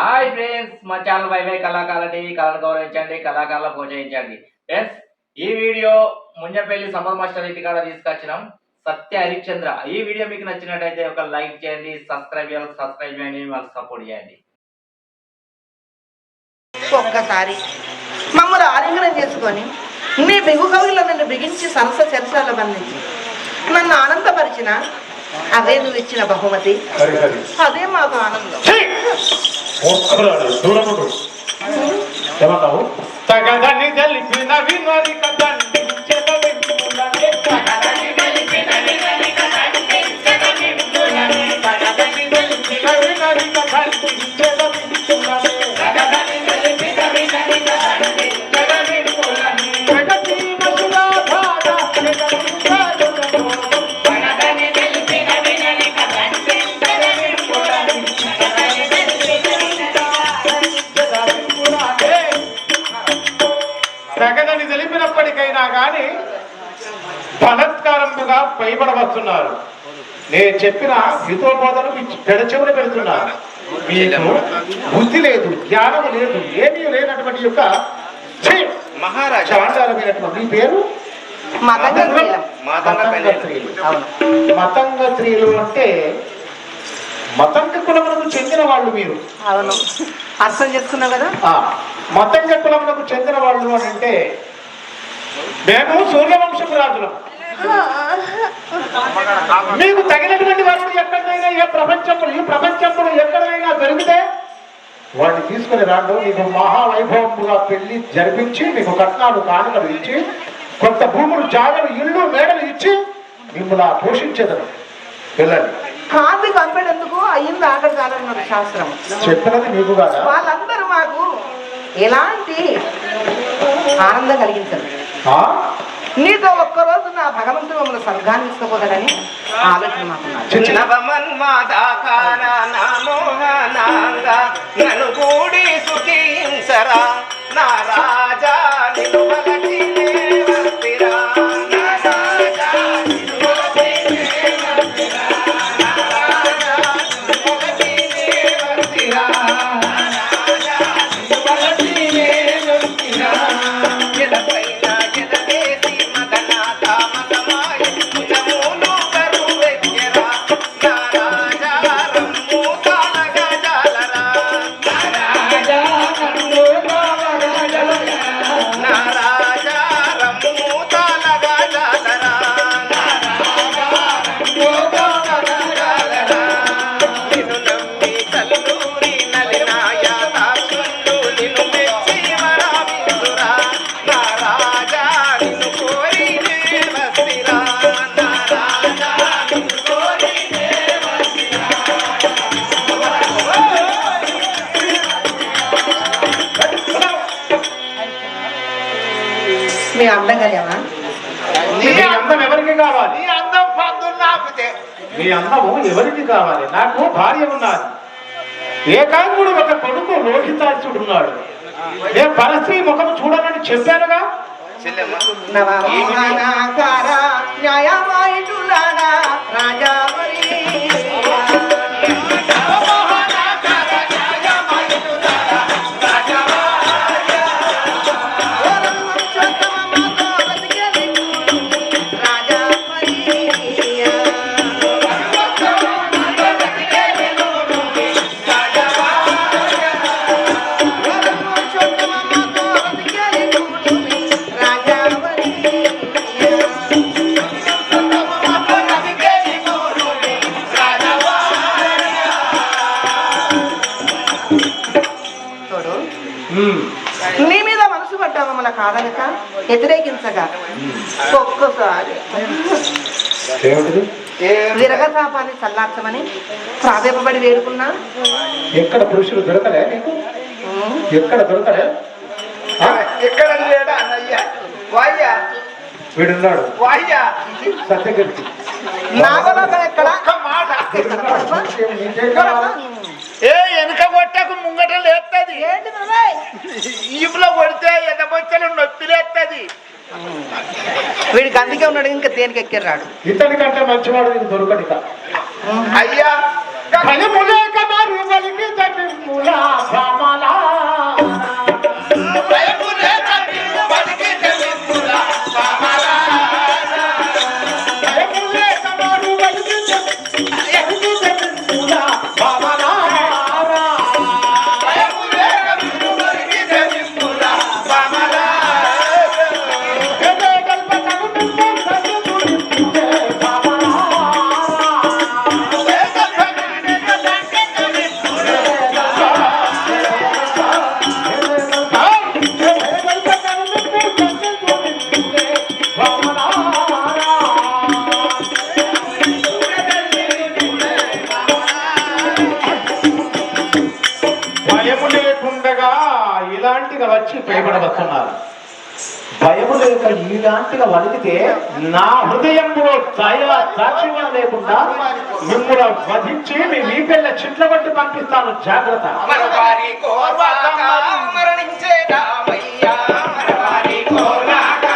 Hi friends, మా channel YY కళాకాల TV కళను గౌరవించండి, కళాకారుల ప్రోత్సహించండి. ఫ్రెండ్స్, ఈ వీడియో ముంజపల్లి సంపద మాస్టర్ ఇంటి కాడ తీసుకొచ్చినాం. సత్య హరిశ్చంద్ర. ఈ వీడియో మీకు నచ్చినట్టయితే ఒక లైక్ చేయండి, సబ్స్క్రైబ్ చేయండి, మాకు సపోర్ట్ చేయండి. ఒక్కసారి మమ్మల్ని ఆలింగనం చేసుకొని నీ బిగు కవుల్లో నన్ను బిగించి సరస చర్చలో బంధించి నన్ను ఆనందపరిచిన అదే నువ్వు ఇచ్చిన బహుమతి. అదే మాకు ఆనందం. ప్రగతిని తెలిపినప్పటికైనా కానీ బలత్కారముగా పైబడవస్తున్నారు. నేను చెప్పిన హితోబోధను పెడచెవులు పెడుతున్నారు. మీకు బుద్ధి లేదు, జ్ఞానం లేదు, ఏమీ లేనటువంటి యొక్క మహారాజాండాలమైనటువంటి మీ పేరు మతంగ స్త్రీలు అంటే మతంగ కులములకు చెందిన వాళ్ళు మీరు. అవును, అర్థం చేసుకున్నావు కదా. మతంగ కులములకు చెందిన వాళ్ళు అని అంటే మేము సూర్యవంశపు రాజులం. మీకు తగినటువంటి వరుడు ఎక్కడైనా ఈ ప్రపంచంలో ఎక్కడైనా దొరికితే వాడిని తీసుకుని రాండు. మీకు మహావైభవముగా పెళ్లి జరిపించి మీకు కట్నాలు కానుకలు ఇచ్చి కొంత భూములు జాగలు ఇళ్ళు మేడలు ఇచ్చి మిమ్మల్ని పోషించేదను పిల్లలు. కాంతి పంపేటందుకు అయ్యింది ఆకలి కాలన్నారు శాస్త్రం. చెప్పినది మీకు కాదా? వాళ్ళందరూ మాకు ఎలాంటి ఆనందం కలిగించారు. నీతో ఒక్కరోజు నా భగవంతుడు మమ్మల్ని స్వర్గాన్ని ఇష్టపోతాడని ఆలోచన మీ అందం కలియమా? నీ అందం ఎవరికి కావాలి? నీ అందము ఎవరికి కావాలి? నాకు భార్య ఉన్నది, ఏకాంగుడు ఒక కొడుకు లోహితాసుడు ఉన్నాడు. నేను పరస్త్రీ ముఖం చూడాలని చెప్పానుగా. నీ మీద మనసు పడ్డా మమ్మల్ని కాదనక వ్యతిరేకించగా ఒక్కసారి విరగతాపాన్ని చల్లార్చమని ప్రాధేయపడి వేడుకున్నా. ఎక్కడ పురుషులు దొరకలే నీకు? ఎక్కడ దొరకలే? వీడున్నాడు సత్యగతి. వెనక కొట్టకు ముంగట లేస్తుంది, ఈపులో కొడితే ఎదబొచ్చలు నొప్పి లేస్తుంది. వీడికి అందుకే ఉన్నాడు, ఇంకా దేనికి ఎక్కిరాడు. ఇతని కంటే మంచివాడు నీకు దొరకడు. అయ్యా పని ములేక మరి వచ్చి ప్రేమడవస్తున్నారు. భయము లేక ఈలాంటిగా వలిగితే నా హృదయంలో దయ దాక్షిణ్యం లేకుండా మిమ్మల్ని వధించి మీ వీపెళ్ళ చిట్ల కొట్టి పంపిస్తాను. జాగ్రత్త. మరవారి కోర్వాక మరణించే రామయ్యా, మరవారి కోర్వాక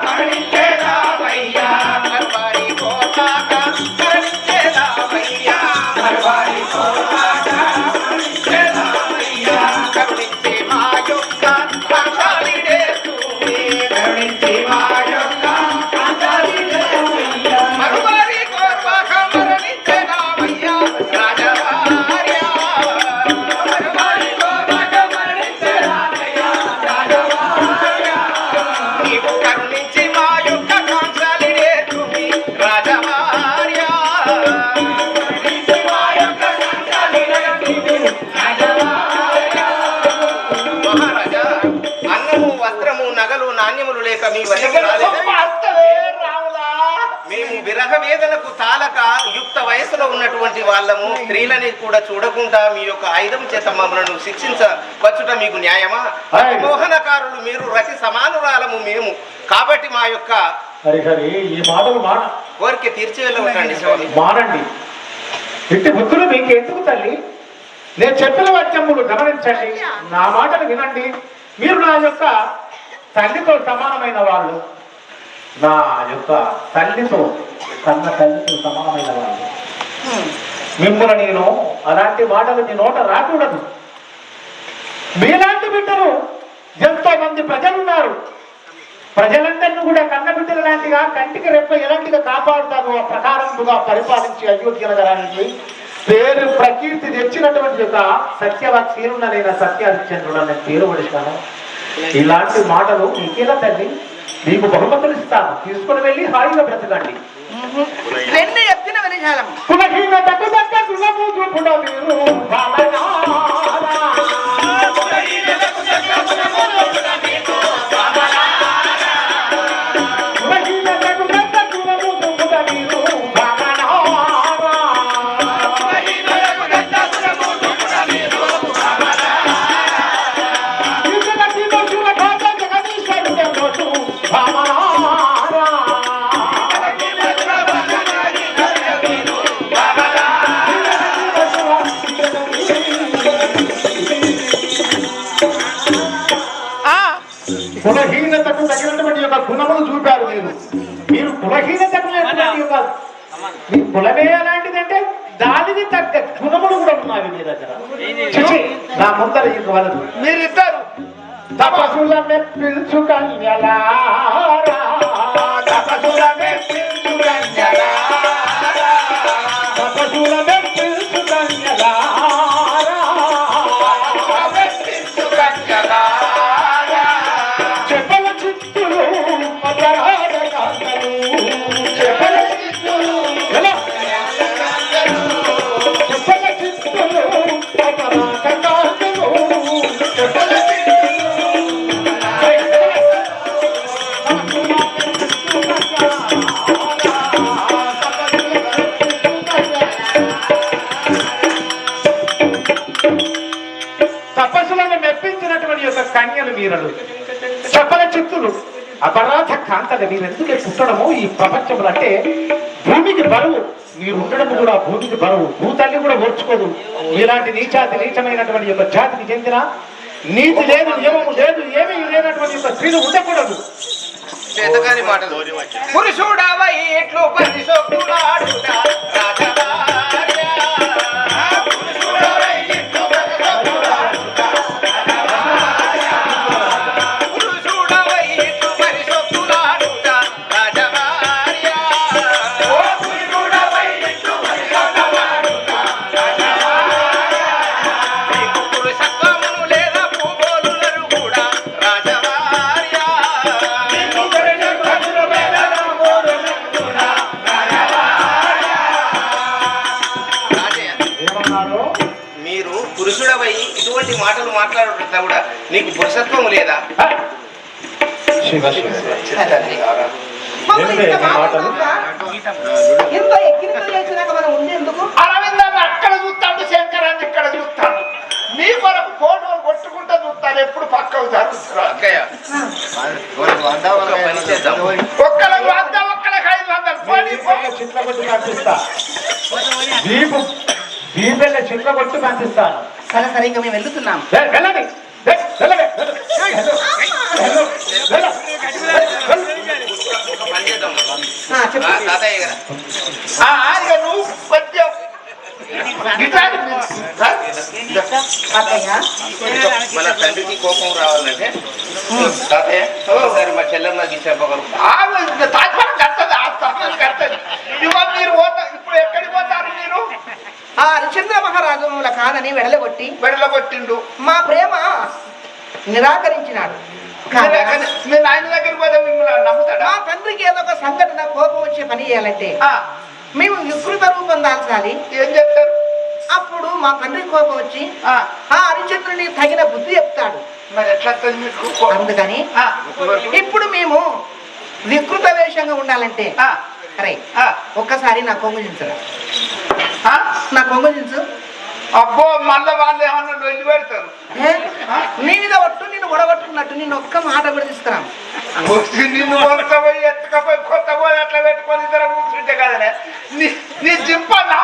మరణించే రామయ్యా, మరవారి కోర్వాక మరణించే రామయ్యా, మరవారి కోర్వాక మరణించే రామయ్యా, కరుణించే మా యొక్క కాంతాలిడే తూమి, కరుణించే మా యొక్క కాంతాలిడే తూమి, మరవారి కోర్వాక మరణించే రామయ్యా, రాజవార్యా, మరవారి కోర్వాక మరణించే రామయ్యా, రాజవార్యా, నీవు కరుణించి మా యొక్క కాంతాలిడే తూమి, రాజవార్యా, కరుణించి మా యొక్క కాంతాలిడే తూమి, రాజవార్యా. మహారాజా, అన్నము వస్త్రము నగలు నాణ్యములు లేక మీ వద్దకు రాలేదు. మేము విరహ వేదనకు తాలక యుక్త వయసులో ఉన్నటువంటి వాళ్ళము, స్త్రీలని కూడా చూడకుండా మీ యొక్క ఆయుధం చేత మమ్మల్ని శిక్షించవచ్చుట మీకు న్యాయమా? మోహనకారులు మీరు, రతి సమానురాలము మేము, కాబట్టి మా యొక్క హరిహరి, ఈ మాటలు కోరిక తీర్చి వెళ్ళవటండి స్వామి. మానండి. ఇంటి బుద్ధులు మీకు ఎందుకు తల్లి? నేను చెప్పిన వాక్యములు గమనించండి, నా మాటలు వినండి. మీరు నా యొక్క తల్లితో సమానమైన వాళ్ళు, నా యొక్క తల్లితో కన్న తల్లితో సమానమైన వాళ్ళు. మిమ్మల్ని నేను అలాంటి మాటలు నీ నోట రాకూడదు. మీలాంటి బిడ్డలు ఎంతో మంది ప్రజలున్నారు. ప్రజలందరినీ కూడా కన్న బిడ్డల లాంటిగా కంటికి రెప్ప ఎలాంటిగా కాపాడుతారు, ఆ ప్రకారముగా పరిపాలించి అయోధ్య నగరానికి పేరు ప్రకీర్తి తెచ్చినటువంటి యొక్క సత్యవక్సీనుడైన సత్యహరిశ్చంద్రుడు అనే పేరు పడిస్తాను. ఇలాంటి మాటలు నీకేలా తల్లి? నీకు బహుమతులు ఇస్తాను, తీసుకుని వెళ్ళి హాయిగా బ్రతకండి. రెండు ఎత్తిన వినిజాలం కులహీనతకు తగ్గ గుణము చూపుడ మీరు బాలనారా. కులహీనతకు తగ్గ గుణము చూపుడ మీరు బాలనారా. కులహీనతకు తగినటువంటి యొక్క గుణములు చూపారు మీరు. మీరు కులహీనతకు లేనటువంటి యొక్క మీ కులమే అలాంటిదంటే దానికి తగ్గ గుణములు కూడా ఉన్నాయి మీ దగ్గర. నా ముందర ఇంక వలదు. మీరిద్దరు తపసుల మెప్పించు కన్యలారా, తపసుల మెప్పించు కన్యలారా, తపసుల మెప్పించు కన్యలారా, మెప్పించు కన్యలారా. చెప్పల చిత్తులు మకరాల కాంతలు, చెప్పల చిత్తులు చెప్పల చిత్తులు మకరాల కాంతలు, చెప్పల తపస్సులను మెప్పించినటువంటి యొక్క కన్యలు మీరలు, చెప్పల చిత్తులు అపరాధ కాంతలు. మీరెందుకే పుట్టడము ఈ ప్రపంచంలో అంటే భూమికి బరువు, మీరు ఉండడం కూడా భూమికి బరువు. భూతల్లి కూడా ఓర్చుకోదు. ఇలాంటి నీచమైనటువంటి యొక్క జాతికి చెందిన నీతి లేదు, నియమము లేదు, ఏమీ లేనటువంటి యొక్క స్త్రీలు ఉండకూడదు. చేతకాని మాటలు. పురుషుడవై ఇట్లు పరిశోధులాడుట రాజవార్య, పురుషుడవై ఇట్లు పరిశోధులాడుట రాజవార్య, పురుషుడవై ఇట్లు పరిశోధులాడుట రాజవార్య, ఓ పురుషుడవై ఇట్లు పరిశోధులాడుట రాజవార్య, నీకు పురుషత్వమును లేదా పూబోలులను కూడా రాజవార్య, మీరు పురుషుడవై ఇటువంటి మాటలు మాట్లాడుతున్నా కూడా నీకు పురుషత్వం లేదా? ఇంత ఎక్కిరితో చేసినాక మనం ఉండేందుకు అరవిందాన్ని అక్కడ చూస్తాడు, శంకరాన్ని ఇక్కడ చూస్తాడు. నీ కొరకు ఫోటోలు కొట్టుకుంటూ చూస్తాడు, ఎప్పుడు పక్కకు జరుగుతున్నారు. దీపెళ్ళ చిట్ల కొట్టి పంపిస్తాను. సరే సరే ఇంకా మేము వెళ్తున్నాం. వెళ్ళండి. చెప్పు నువ్వు కొంచెం అత్తయ్య. మన తండ్రికి కోపం రావాలంటే తాతయ్య ఒకసారి మా చెల్లెమ్మ చెప్పగలరు. మీరు ఇప్పుడు ఎక్కడికి పోతారు? మీరు ఆ హరిశ్చంద్ర మహారాజుల కాదని వెడలగొట్టిండు. మా ప్రేమ నిరాకరించినాడు. మీ నాయన దగ్గరికి పోతే మిమ్మల్ని నమ్ముతాడా? మా తండ్రికి ఏదో ఒక సంఘటన కోపం వచ్చే పని చేయాలంటే మేము వికృత రూపం దాల్చాలి. ఏం చెప్తారు? అప్పుడు మా తండ్రి కోపం వచ్చి ఆ హరిశ్చంద్రుని తగిన బుద్ధి చెప్తాడు. మరి ఎట్లా మీకు? అందుకని ఇప్పుడు మేము వికృత వేషంగా ఉండాలంటే అరే ఒక్కసారి నా కొంగు దించరా, నా కొంగు దించు. అబ్బో మళ్ళీ వాళ్ళు ఏమన్నా వెళ్ళి పెడతారు. నీ మీద ఒట్టు నిన్ను ఒడగొట్టుకున్నట్టు నేను ఒక్క మాట కూడా తీసుకురా. నిన్ను పోయి ఎత్తుకపోయి కొత్త పోయి అట్లా పెట్టుకొని ఇద్దరు కూర్చుంటే కదనే నీ జింపన్నా.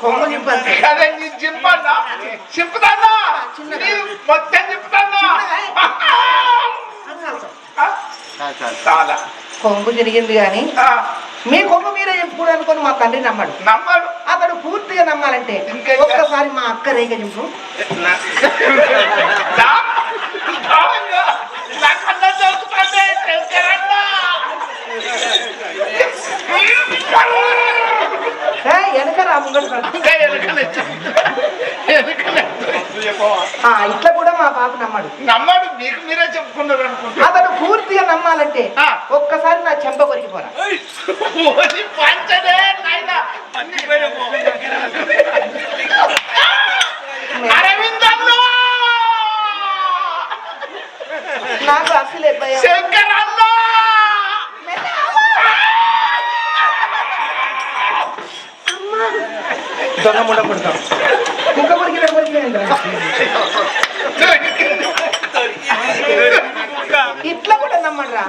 కొంగు జింపంతే అదే నీ జింపన్నా చింపుతాన్నా, మొత్తం చింపుతాన్నా. చాలా కొంగు జరిగింది కానీ మీ కొంగు మీరే చెప్పుకోడు అనుకోని మా తండ్రి నమ్మడు. అతడు పూర్తిగా నమ్మాలంటే ఒక్కసారి మా అక్క రేఖ చింపు. వెనకరా ముంగడు ఇట్లా కూడా మా బాబు నమ్మడు. మీకు మీరే చెప్పుకున్నారు అనుకుంటా. అతడు పూర్తిగా నమ్మాలంటే ఒక్కసారి నా చెంప కొరికిపోరా. నాకు అసలే దొంగ ముండ పుడతాం. కుక్క కొరికిన ఇట్లా కూడా నమ్మడురా.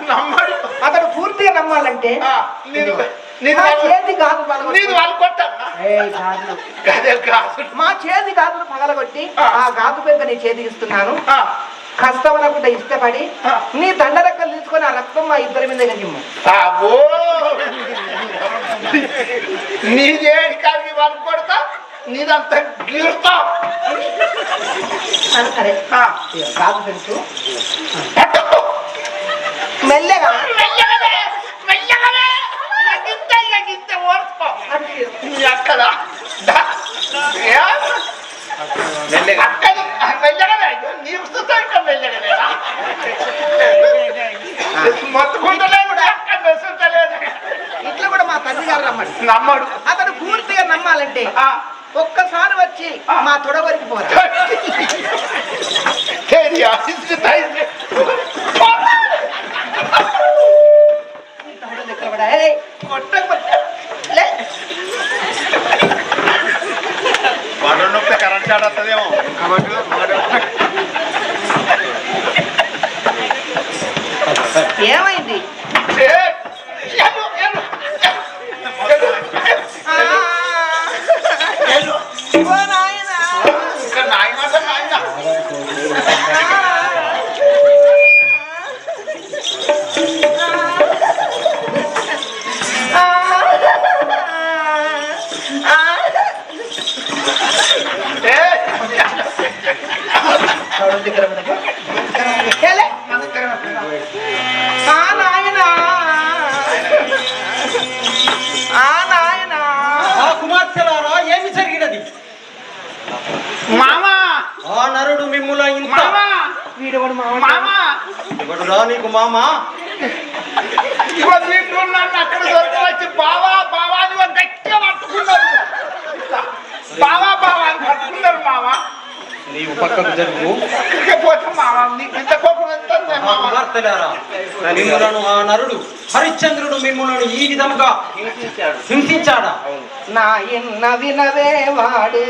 అతడు పూర్తిగా నమ్మాలంటే చేతి గాజు మా చేతి గాజులు పగలగొట్టి ఆ గాజు పెంక నీ చేతికి ఇస్తున్నాను. కష్టమనకుండా ఇష్టపడి నీ దండరెక్కలు తీసుకొని ఆ రక్తం మా ఇద్దరి మీద జిమ్ము. నీదేడి కానీ వాళ్ళు కొడతా, నీదంతా గీరుతా. సరే గాజు పెంచు మెల్లగా అక్కడ ఇట్లా కూడా మా తండ్రి గారు నమ్మడు. అతడు పూర్తిగా నమ్మాలంటే ఒక్కసారి వచ్చి మా తొడవరికి పోరా. కరెంట్ ఆడేమో ఏమైంది? కుమార్తెలారా ఏమి జరిగినది? మామా ఆ నరుడు మిమ్ముల ఇంత వీడవడు రా నీకు మామా. అక్కడ దొరకవచ్చు. బావా బావా అని గట్టిగా పట్టుకున్నారు. బావా బావా అని పట్టుకున్నారు. మావా నీవు పక్కకు జరుగు. పోతే మావా నీకు ఇంత కోపం ఎంత? కుమార్తెలారా మిమ్ములను ఆ నరుడు హరిశ్చంద్రుడు మిమ్ములను ఈ విధంగా హింసించాడా? నా ఎన్న వినవే వాడు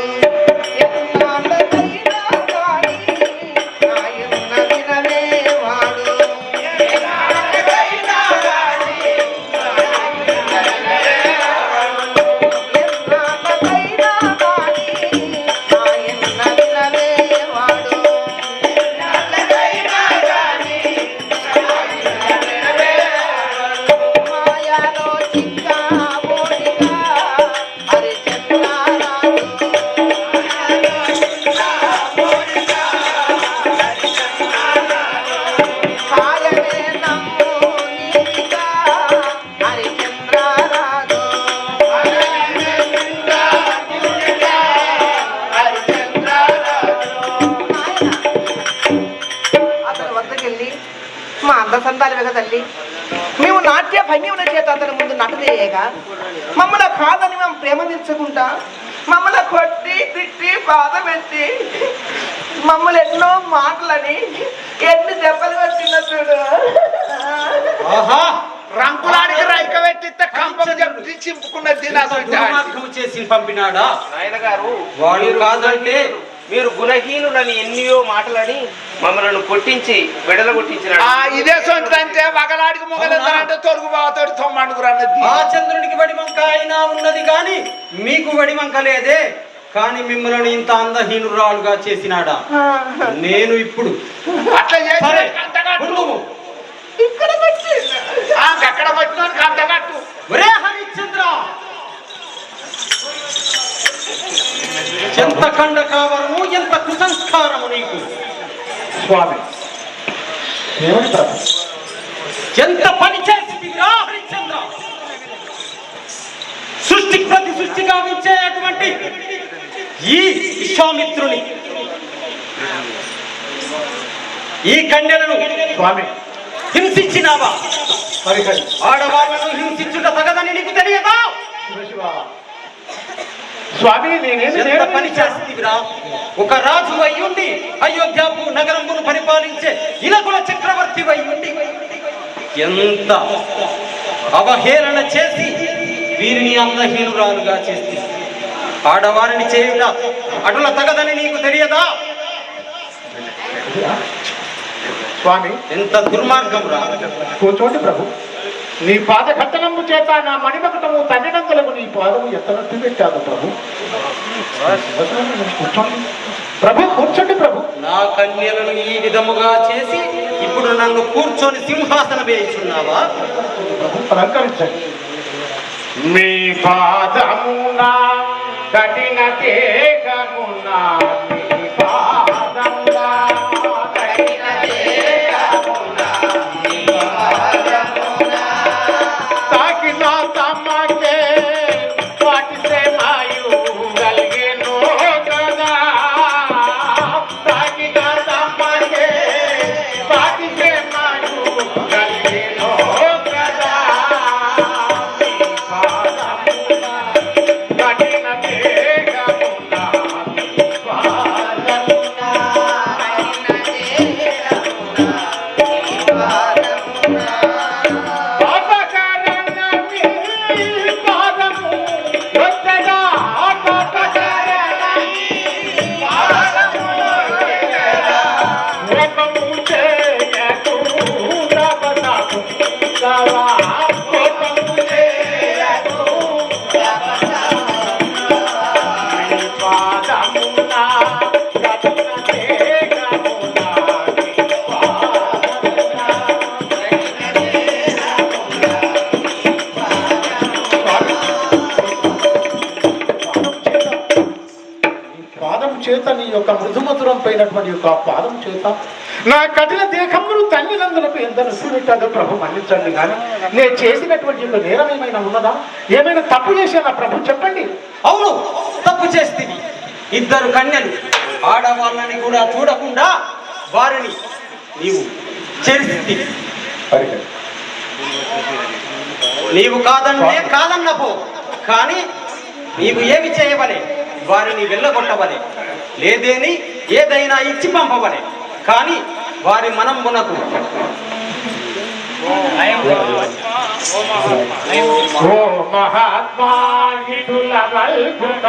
కదా తల్లి. మేము నాట్య భంగిముల చేత అతని ముందు నటదేయగా మమ్మల్ని కాదని మేము ప్రేమ తీర్చుకుంటా మమ్మల్ని కొట్టి తిట్టి బాధ పెట్టి మమ్మల్ని ఎన్నో మాటలని ఎన్ని దెబ్బలు కొట్టిన చూడు. ఆహా రంకులాడికి రైక పెట్టిస్తే కంపం చెప్పి చింపుకున్నది దుర్మార్గము చేసి పంపినాడా? నాయన గారు వాడు కాదంటే మీరు గుణహీనులని ఎన్నో మాటలని మమ్మల్ని కొట్టించి విడల కొట్టించినాడు. ఇదే సొంతంటే వగలాడికి మొగలందరంటే తొలుగు బావతోటి తొమ్మండుగురు అన్నది. ఆ చంద్రునికి వడివంక అయినా ఉన్నది కానీ మీకు వడివంక లేదే. కానీ మిమ్మల్ని ఇంత అందహీనురాలుగా చేసినాడా? నేను ఇప్పుడు అట్లా సరే, చేసి ఉండుము. ఇక్కడ కొట్టి ఎక్కడ పట్టిన కంటగట్టు. ఒరే హరిశ్చంద్ర, ఎంత కండ కావరము, ఎంత కుసంస్కారము నీకు. స్వామి ఏమని ప్రభు? ఎంత పని చేసిందిరా హరిశ్చంద్ర. సృష్టికి ప్రతి సృష్టిగా ఉంచేటువంటి ఈ విశ్వామిత్రుని ఈ కన్యలను స్వామి హింసించినావా? హరిహరి ఆడవాళ్లను హింసించుట తగదని నీకు తెలియదా? శివ స్వామి నేనేమి ఎంత పని చేస్తుందిరా. ఒక రాజు అయ్యుండి అయోధ్యపు నగరంబును పరిపాలించే ఇలకుల చక్రవర్తి అయ్యుండి ఎంత అవహేళన చేసి వీరిని అందహీనురాలుగా చేసి ఆడవారిని చేయుట అటుల తగదని నీకు తెలియదా? స్వామి ఎంత దుర్మార్గం రా. కూర్చోండి ప్రభు. నీ పాద కట్టనము చేత నా మణిమకటము తన్నినందులకు నీ పాదము ఎత్తనట్టు పెట్టాను ప్రభు. కూర్చోండి ప్రభు, కూర్చోండి ప్రభు. నా కన్యలను ఈ విధముగా చేసి ఇప్పుడు నన్ను కూర్చొని సింహాసన వేయిచున్నావా? ప్రభు అలంకరించండి. మీ పాదమునా కఠిన దేహమునా మీ పాదమునా కఠిన దేహమునా మీ పాదమునా తాకిన తమకే వాటిసే మాయు గలిగెను కదా. తాకిన తమకే వాటిసే మాయు గలిగెను కదా. కఠిన దేహమునా మీ పాదమునా పాదం చేత నీ యొక్క మృదుమధురం పైనటువంటి యొక్క పాదం చేత నా కఠిన దేహమును తల్లిదండ్రులకు ఎంత నొప్పి పెట్టాదో ప్రభు మన్నించండి. కానీ నేను చేసినటువంటి యొక్క నేరం ఏమైనా ఉన్నదా? ఏమైనా తప్పు చేశానా ప్రభు? చెప్పండి. అవును, తప్పు చేస్తుంది. ఇద్దరు కన్యలు ఆడవాళ్ళని కూడా చూడకుండా వారిని నీవు చేస్తుంది. నీవు కాదంటే కాదన్న పో, కానీ నీవు ఏమి చేయవలే? వారిని వెళ్ళగొట్టవలే, లేదేని ఏదైనా ఇచ్చి పంపవలే. కానీ వారి మనంబునకు ఓ మహాత్మా హితుల వల్పుట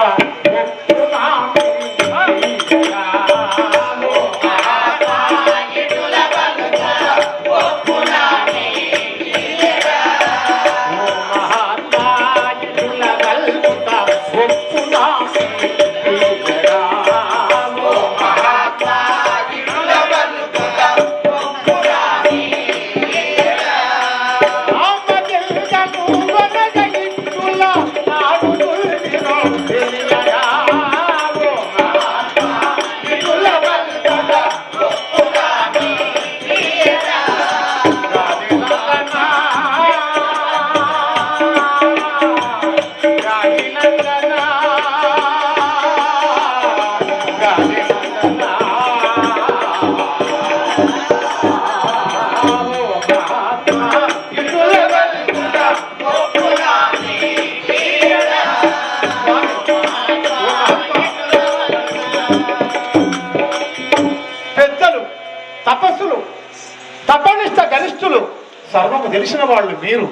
సర్వము తెలిసిన వాళ్ళు మీరు.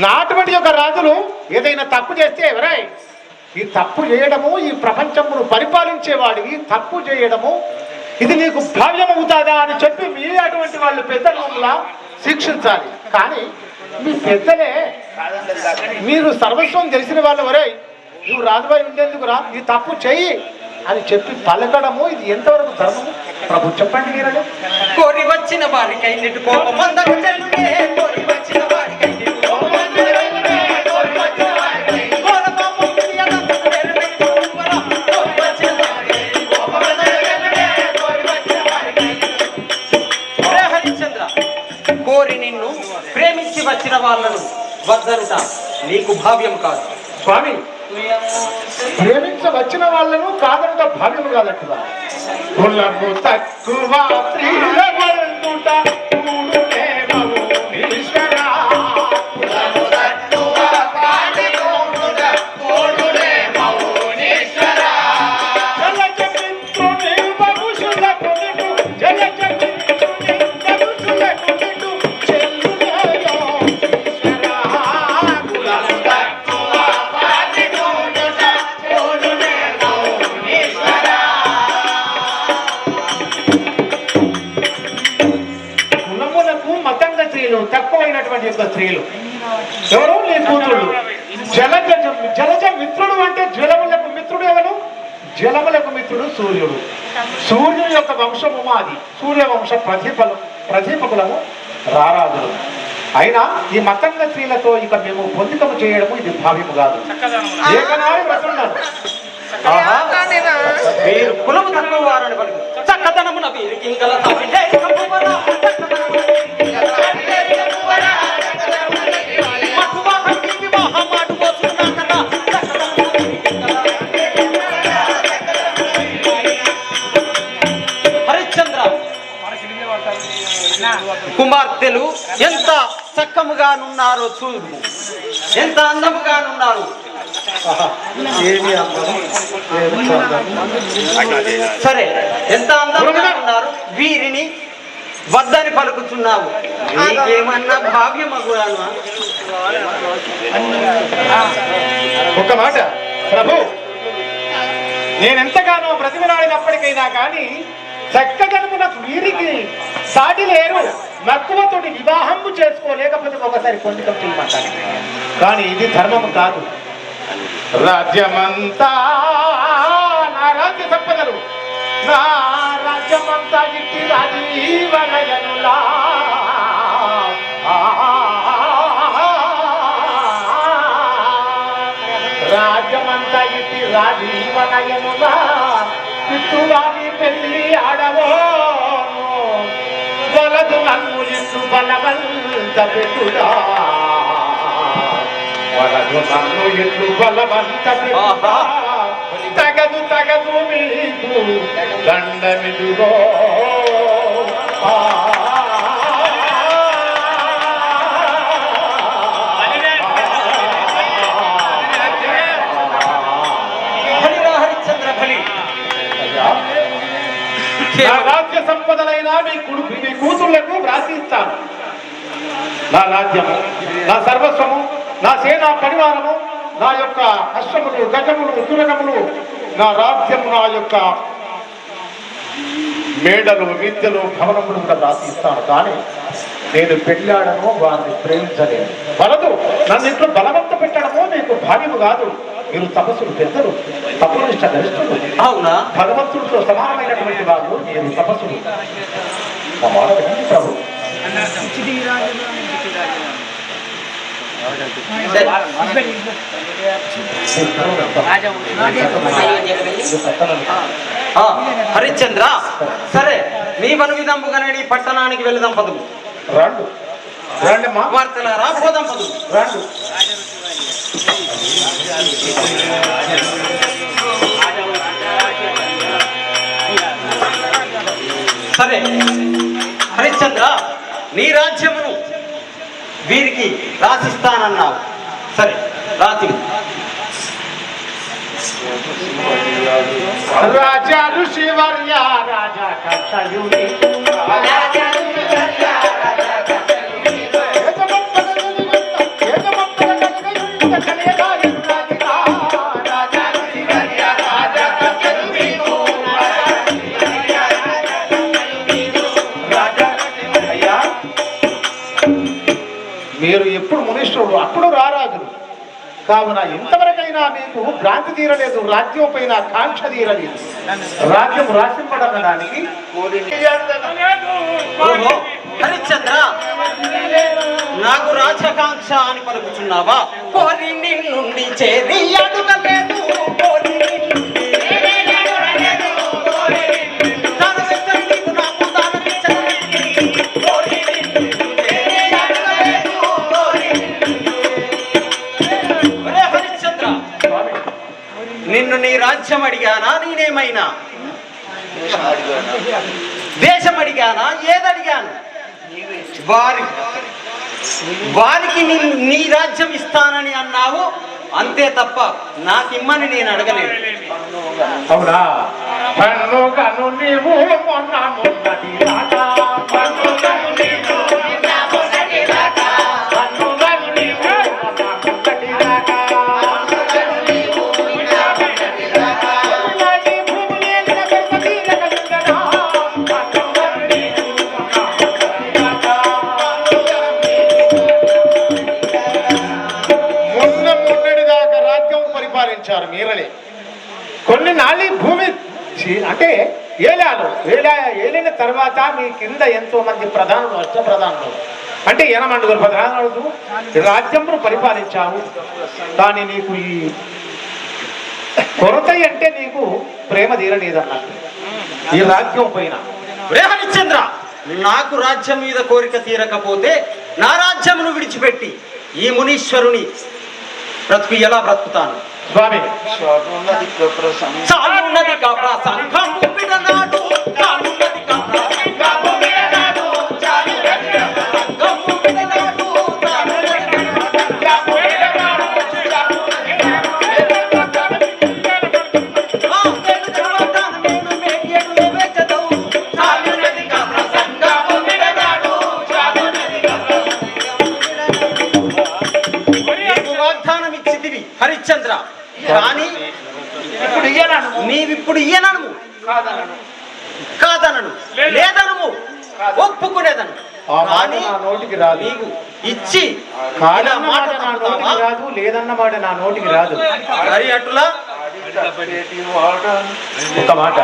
నా అటువంటి యొక్క రాజులు ఏదైనా తప్పు చేస్తే ఎవరాయ్ ఈ తప్పు చేయడము, ఈ ప్రపంచమును పరిపాలించేవాడివి తప్పు చేయడము ఇది నీకు భావ్యమవుతాదా అని చెప్పి మీ అటువంటి వాళ్ళు పెద్దల శిక్షించాలి. కానీ మీ పెద్దలే మీరు సర్వస్వం తెలిసిన వాళ్ళు వరే నువ్వు రాజుపై ఉండేందుకురా ఈ తప్పు చెయ్యి అని చెప్పి పలకడము ఇది ఎంతవరకు ధర్మము? ప్రభు చెప్పండి మీరని. కోరి వచ్చిన వారికై నెట్టుకోక మందకు చెల్లునే, కోరి వచ్చిన వారికై నెట్టుకోక మందకు చెల్లునే, కోరి వచ్చిన వారికై కోరతో పొంది అనంతకు నెరవేర్చుకోవరా, కోరి వచ్చిన వారికై నెట్టుకోక మందకు చెల్లునే, కోరి వచ్చిన వారికై. రే హరిశ్చంద్ర, కోరి నిన్ను ప్రేమించి వచ్చిన వాళ్ళను వద్దనుట నీకు భావ్యం కాదు. స్వామి, ప్రేమించ వచ్చిన వాళ్ళను కాదనుట భావ్యము కాదట్టుగా. కులము తక్కువ స్త్రీల వలనుట కూడునే మౌనీశ్వరా. కులము తక్కువ పాటి కూడున కూడునే మౌనీశ్వరా. జలజ మిత్రుని బహుశుల కొనిటు, జలజ మిత్రుని బహుశుల కొనిటు చెల్లునేయో ఈశ్వరా. కులము తక్కువ పాటి కూడున కూడునే మౌనీశ్వరా. కులములకు మతంగా స్త్రీలు తక్కువైనటువంటి యొక్క స్త్రీలు ఎవరు? నీ కూతుళ్ళు. జలజ మిత్రుడు అంటే జలములకు మిత్రుడు ఎవరు? జలములకు మిత్రుడు సూర్యుడు. సూర్యుడు యొక్క వంశము మాది. సూర్యవంశ ప్రదీపకులము రారాజులు. అయినా ఈ మతంగ స్త్రీలతో ఇక మేము పొందికము చేయడము ఇది భావ్యము కాదు. ఏకనాడి వ్రతున్నాను. వీరు కులము తక్కువ వారని పలుకు చక్కదనమున వీరికి ఇంకల సాటిలే కప్పువరా, మక్కువ హక్కి వివాహం ఆడు పోతున్నా కదా. హరిశ్చంద్ర, కుమార్తెలు ఎంత చక్కముగానున్నారో చూడు, ఎంత అందముగానున్నారు. సరే, ఎంత అందంగా ఉన్నారు. వీరిని వద్దని పలుకుతున్నావు. నీకేమన్నా భావ్యమగుడాను? ఒక మాట ప్రభు, నేనెంతగానో బ్రతిమలాడినప్పటికైనా కానీ చక్కదనమున వీరికి సాటి లేరు. మక్కువతోటి వివాహము చేసుకోలేకపోతే ఒకసారి పొందికం చేయమంటాను. కానీ ఇది ధర్మము కాదు. రాజ్యమంతా నా రాజ్య సంపదలు, నా రాజ్యమంతా ఇట్టి రాజీవనయనులా. రాజ్యమంతా ఇట్టి రాజీవనయనులా. పితృవాణి పెళ్లి ఆడవోను, వలదు నన్ను ఇట్లు బలవంత పెట్టుడా. వలదు నన్ను ఇట్లు బలవంత పెట్టుడా. తగదు తగదు మీకు దండమిదుగో. హరిచంద్ర బలి, నా రాజ్య సంపదలైనా మీ కూతుళ్లకు వ్రాసిస్తాను. నా రాజ్యము, నా సర్వస్వము, నా సేనా పరివారము, నా యొక్క అశ్వములు, గజములు, తురగములు, నా రాజ్యము, నా యొక్క మేడలు, విద్యలు, భవనములు కూడా రాసిస్తాను. కానీ నేను పెళ్ళాడను, వారిని ప్రేమించలేను. వలదు నన్ను ఇంట్లో బలవంత పెట్టడము మీకు భాగ్యము కాదు. మీరు తపస్సులు పెద్దలు, తపస్సునిష్ట గరిష్ఠులు. అవునా? భగవంతుడితో సమానమైనటువంటి వారు మీరు తపస్సులు. మా మాట వినండి ప్రభు. హరిశ్చంద్ర, సరే మీ వను విధంపుగానే నీ పట్టణానికి వెళదాం పదువు. రండు రండి మా వార్తలారా, పోదాం పదువు. రండు. సరే హరిశ్చంద్ర, నీ రాజ్యమును వీరికి రాసిస్తానన్నావు. సరే రాసి. రాజా ఋషివర్య రాజా కక్షయుని, మునీశ్వరుడు, అప్పుడు రారాజులు. కావున ఇంతవరకైనా మీకు భ్రాంతి తీరలేదు, రాజ్యం పైన కాంక్ష తీరలేదు. రాజ్యం రాసింపడడానికి ఓహో, హరిశ్చంద్ర, నాకు రాజకాంక్ష అని పలుకుతున్నావా? కోరి నిన్నుండి చేరి అడుగలేదు, కోరి నిన్నుండి దానమిచ్చని నీకు నాకు దానమిచ్చని, కోరి నిన్నుండి చేరి అడుగలేదు, కోరి నిన్నుండి. ఒరే హరిశ్చంద్ర, నిన్ను నీ రాజ్యం అడిగానా, నేనేమైనా దేశం అడిగానా, ఏదడిగాను? వారికి నీ రాజ్యం ఇస్తానని అన్నావు, అంతే తప్ప నాకిమ్మని నేను అడగలేదు. అవునా? పండుగను నీవు మొన్న మొన్నటి దాకా, పండుగను నీవు మొన్న మొన్నటి దాకా, పండుగను నీవు మొన్న మొన్నటి దాకా, పండుగను నీవు మొన్న మొన్నటి దాకా, ఇలాంటి భూములే నిలబెట్టి నిలబెట్టనా, పండుగను నీవు మొన్న మొన్నటి దాకా, మొన్న మొన్నటి దాకా రాజ్యం పరిపాలించారు మీరలే. కొన్ని నాళ్ళి భూమి అంటే ఏలిన తర్వాత మీ కింద ఎంతో మంది ప్రధానులు, అష్ట ప్రధానులు అంటే 8 ప్రధానులు రాజ్యమును పరిపాలించావు. కానీ నీకు ఈ కొరత అంటే నీకు ప్రేమ తీరలేదన్నట్టు ఈ రాజ్యం పైన. ఒరే హరిశ్చంద్ర, నాకు రాజ్యం మీద కోరిక తీరకపోతే నా రాజ్యమును విడిచిపెట్టి ఈ మునీశ్వరుని బ్రతుకు ఎలా బ్రతుకుతాను? స్వామి, చాలున్నది కాప్రా సంఘము విడనాడు, చాలున్నది కాప్రా సంఘము విడనాడు, చాలున్నది కాప్రా సంఘము విడనాడు, చాలున్నది వాగ్దానం ఇచ్చితివి హరిశ్చంద్ర, కానీ నీవిప్పుడు ఇయ్యనను, కాదనను, లేదను, ఒప్పుకునేదను. ఆ మాట నా నోటికి రాదు. నీవు ఇచ్చి కాదన్న మాట నా నోటికి రాదు, లేదన్న మాట నా నోటికి రాదు. మరి అట్లా ఒక మాట,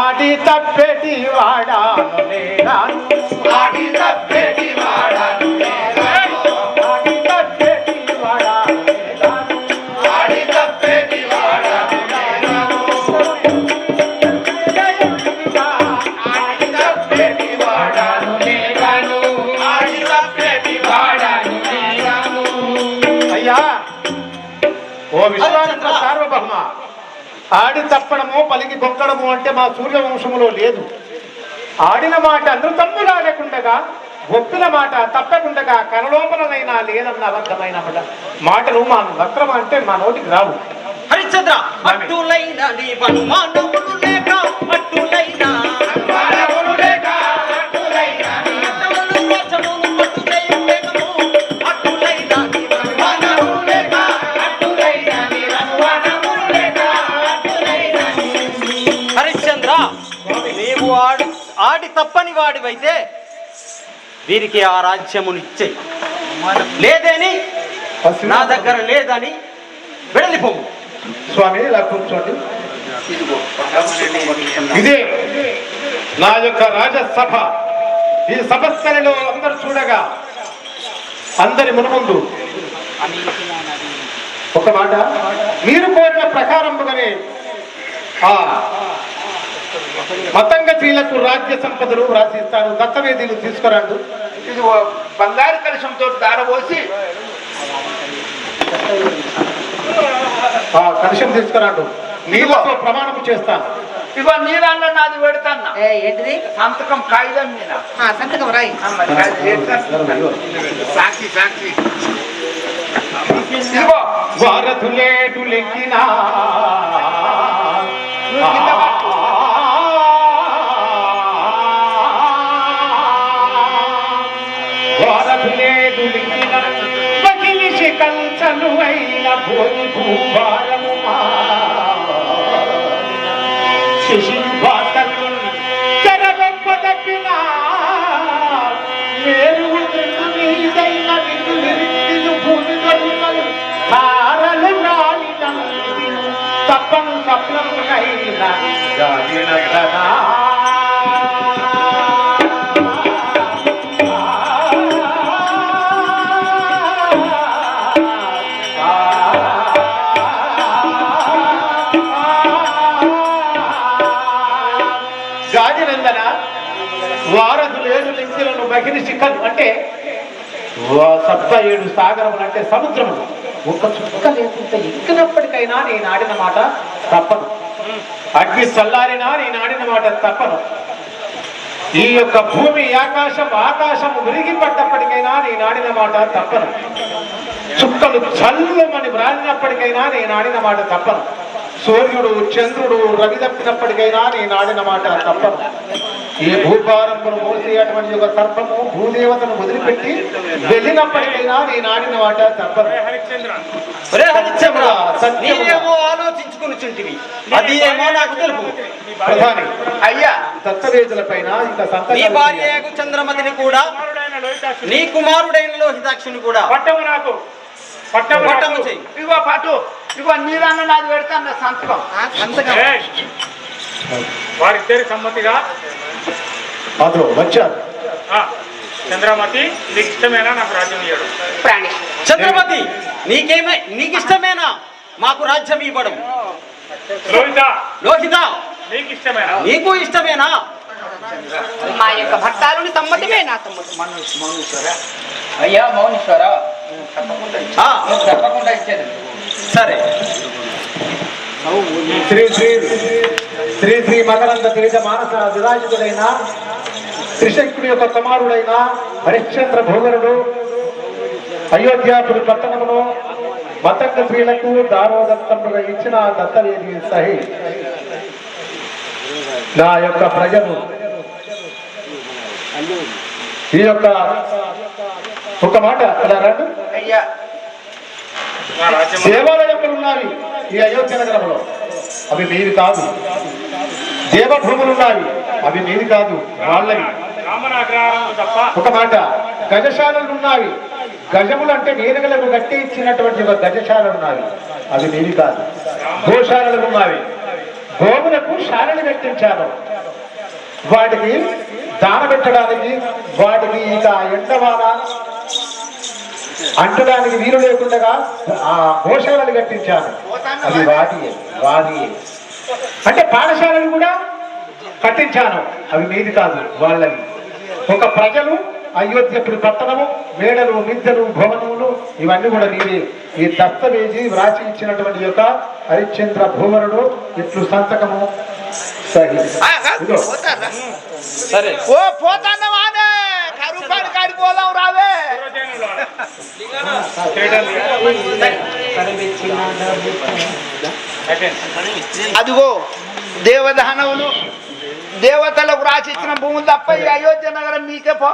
ఆడి తప్పెటి వాడాను నేనాను, ఆడి తప్పెటి వాడాను నేనాను, ఆడి తప్పెటి వాడాను నేనాను, ఆడి తప్పెటి వాడాను నేనాను, ఆడి తప్పెటి వాడాను నేనాను, ఆడి తప్పెటి వాడాను నేనాను. అయ్యా ఓ విశ్వామిత్ర సార్వభౌమ, ఆడి తప్పడము పలికి గొక్కడము అంటే మా సూర్యవంశములో లేదు. ఆడిన మాట అమృతమ్ములాడకుండగా, ఒప్పిన మాట తప్పకుండగా, కరలోపలనైనా లేదన్న అబద్ధమైన మాటలు మా వక్రం అంటే మా నోటికి రావు. హరిశ్చంద్ర, అట్టులైన నీ అనుమానములు లేక, అట్టులైన అనుమానములు లేక, అట్టులైన నీ అన్నములు మోసములు పట్టు చేయలేకము, అట్టులైన నీ అనుమానములు లేక, అట్టులైన నీ అనుమానములు లేక, అట్టులైన. హరిశ్చంద్ర, నీవు ఆడి తప్పని వాడివైతే వీరికి ఆ రాజ్యమునిచ్చే, లేదని నా దగ్గర లేదని వెళ్ళిపోవు. స్వామి, ఇలా కూర్చోండి. ఇదే నా యొక్క రాజసభ. ఈ సభస్థలిలో అందరూ చూడగా, అందరి మునుముందు ఒక మాట, మీరు కోరిన ప్రకారముగానే ఆ మతంగ స్త్రీలకు రాజ్య సంపదలు రాసిస్తాను. దత్తవేదీలు తీసుకురండు. ఇది బంగారు కలశంతో దారబోసి ఆ కలశం తీసుకురండు. నీళ్ళతో ప్రమాణము చేస్తాను. ఇగో నీళ్ళల్లో నాది పెడతాన్నా. ఏంటిది? సంతకం కాగితం మీద. సంతకం రాయి. సాక్షి సాక్షి. ఇదిగో వారధులేటు లెక్కినా వారధులేటు లెక్కిన బకిలిసి కంచను అయిన భూమి భూభారము శశి భాతలు చెరగొప్ప తప్పిన మేరు మీదైన విధులు గాదినందనా. గాదినందన వారధులేడు లింకులను బహిరి శిఖలు అంటే 77 సాగరములు అంటే సముద్రములు ఒక చుక్క లేకుండా ఎక్కినప్పటికైనా నేను ఆడిన మాట తప్పను. అగ్ని చల్లారినా నేను ఆడిన మాట తప్పను. ఈ యొక్క భూమి ఆకాశము విరిగి పడ్డప్పటికైనా నేను ఆడిన మాట తప్పను. చుక్కలు చల్లుమని వ్రాలినప్పటికైనా నేను ఆడిన మాట తప్పను. సూర్యుడు చంద్రుడు రవి తప్పినప్పటికైనా నేను ఆడిన మాట తప్పను. ఈ భూభారమును మోసేటువంటి ఒక సర్పము భూదేవతను వదిలిపెట్టి వెళ్ళినప్పటికైనా నేను ఆడిన మాట తప్పను. ఒరే హరిశ్చంద్ర, నీవేమో ఆలోచించుకునిచుంటివి, అది ఏమో నాకు తెలుపు. ప్రధాని అయ్యా దత్తవేదుల పైన ఇంకా నీ సంతకాలు భార్య చంద్రమతిని కూడా నీ కుమారుడైన లోహితాక్షుని కూడా పట్టము నాకు పట్టము చెయ్యి. ఇగో పట్టు, ఇగో నీరన్న నాది పెడతాను సంతకం. వారిద్దరి సమ్మతిగా అందులో వచ్చారు. చంద్రమతి నీకు ఇష్టమేనా నాకు రాజ్యం ఇవ్వడం? ప్రాణి చంద్రమతి, నీకిష్టమేనా మాకు రాజ్యం ఇవ్వడం? లోహిత, నీకు ఇష్టమేనా? నీకు ఇష్టమేనా? మా యొక్క భర్తాలుని సమ్మతమే నా సమ్మతి. అయ్యా మౌనీశ్వర, ఆ, తప్పకుండా ఇచ్చేది. సరే. శ్రీ శ్రీ శ్రీ శ్రీ మకరంద తేజ మానస విరాజితుడైన త్రిశంకుని యొక్క కుమారుడైన హరిశ్చంద్ర భూగరుడు అయోధ్యాపురి పట్టణమును మతంగ స్త్రీలకు దారోదత్తముగా ఇచ్చిన దత్తవేది సహి నా యొక్క ప్రజలు ఈ యొక్క ఒక మాట అలా రండి. అయ్యా నా రాజ్యం దేవాలయములు ఉన్నవి ఈ అయోధ్య నగరంలో, అవి మీవి కాదు. దేవభూములు ఉన్నవి, అవి మీవి కాదు, వాళ్ళవి. రామనాగ్రహారం తప్ప ఒక మాట, గజశాలలు ఉన్నవి. గజములు అంటే వేదికలకు గట్టి ఇచ్చినటువంటి ఒక గజశాలలు ఉన్నవి, అవి మీవి కాదు. గోశాలలు ఉన్నవి, గోవులకు శాలలు కట్టించాను. వాటికి దానబెట్టడానికి, వాటికి ఇక ఎండవాన అంటడానికి వీలు లేకుండా ఆ గోశాలలు కట్టించాను. అది వాది అంటే పాఠశాలలు కూడా కట్టించాను, అవి మీది కాదు, వాళ్ళవి. ఒక ప్రజలు అయోధ్యపురి పట్టణము, మేడలు మిద్దెలు భవనములు ఇవన్నీ కూడా మీది. ఈ దస్తవేజీ వ్రాసి ఇచ్చినటువంటి యొక్క హరిశ్చంద్ర భూమరుడు ఇట్లు సంతకము సహి. ఇదిగో. సరే. ఓ పోతాన్నవానే కరుపాడు కాడిపోదాం రావే. అదిగో దేవదానవులు దేవతలకు రాసిచ్చిన భూములు తప్ప ఈ అయోధ్య నగరం మీకే పో.